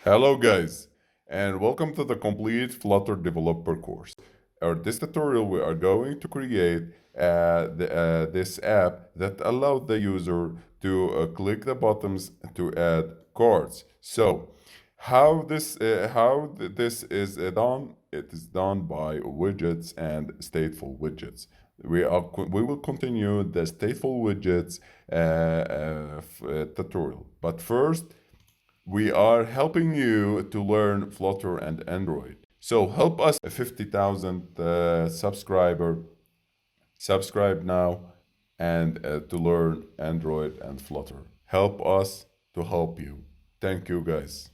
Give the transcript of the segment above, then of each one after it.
Hello guys, and welcome to the complete Flutter developer course. In this tutorial, we are going to create this app that allows the user to click the buttons to add cards. So, this is done? It is done by widgets and stateful widgets. We will continue the stateful widgets tutorial, but first we are helping you to learn Flutter and Android. So help us 50,000 subscriber. Subscribe now and to learn Android and Flutter. Help us to help you. Thank you guys.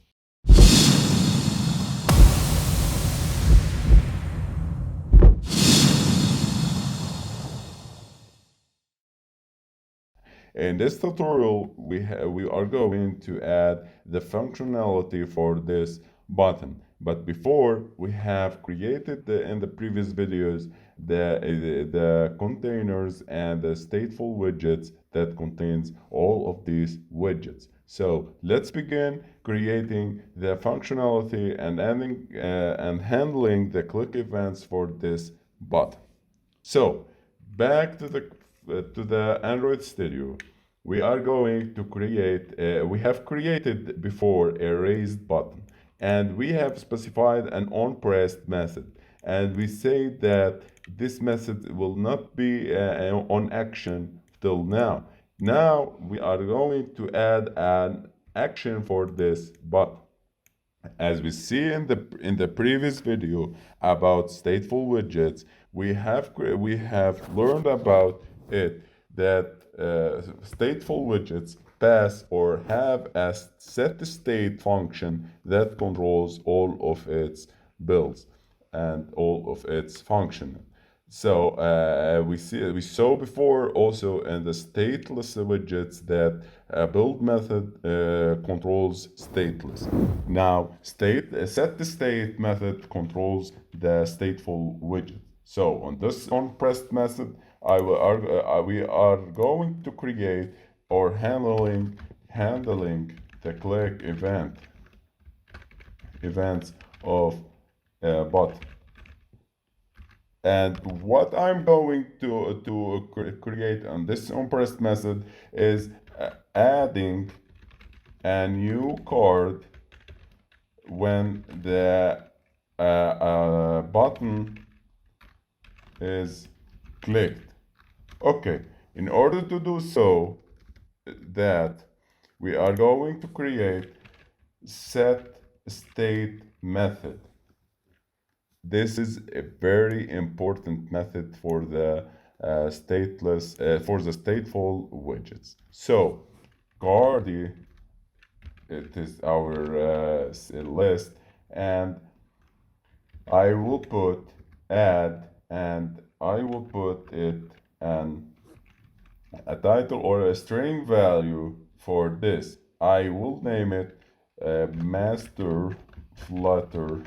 In this tutorial, we are going to add the functionality for this button. But before, we have created in the previous videos the containers and the stateful widgets that contains all of these widgets. So let's begin creating the functionality and adding and handling the click events for this button. So back to the Android Studio, we are going to create. We have created before a raised button, and we have specified an onPressed method, and we say that this method will not be on action till now. Now we are going to add an action for this button. As we see in the previous video about stateful widgets, we have learned about it that stateful widgets pass or have a set state function that controls all of its builds and all of its function. So we saw before also in the stateless widgets that a build method controls stateless. Now set the state method controls the stateful widget. So on this onPressed method, we are going to create or handling the click events of a button. And what I'm going to create on this onPressed method is adding a new card when the button is clicked. Okay, in order to do so, that we are going to create set state method. This is a very important method for the for the stateful widgets. So, Cardi, it is our list, and I will put add, and I will put it an a title or a string value for this. I will name it master Flutter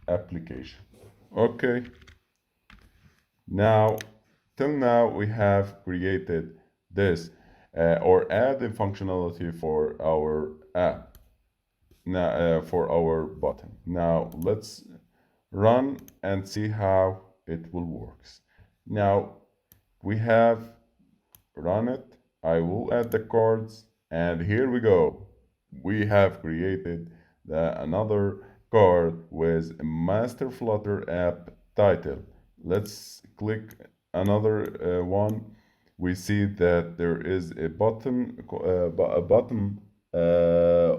application. Okay, now till now we have created this or added functionality for our app, now for our button. Now let's run and see how it will works. Now we have run it. I will add the cards, and here we go. We have created another card with master Flutter app title. Let's click another one. We see that there is a button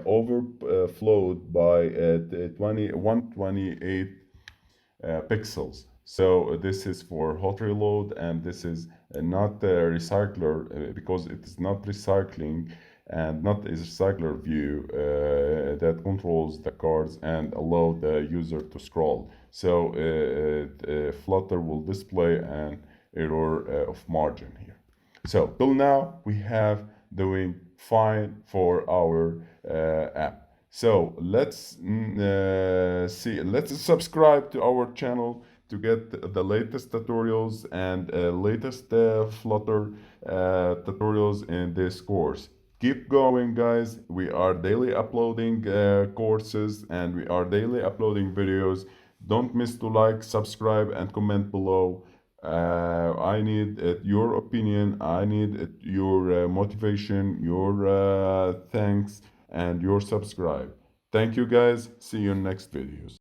overflowed by 128 pixels. So this is for hot reload, and this is not a recycler because it is not recycling and not a recycler view that controls the cards and allow the user to scroll. So Flutter will display an error of margin here. So till now we have doing fine for our app. So let's see. Let's subscribe to our channel to get the latest tutorials and latest Flutter tutorials in this course. Keep going, guys. We are daily uploading courses, and we are daily uploading videos. Don't miss to like, subscribe, and comment below. I need your opinion. I need your motivation, your thanks, and your subscribe. Thank you, guys. See you in next videos.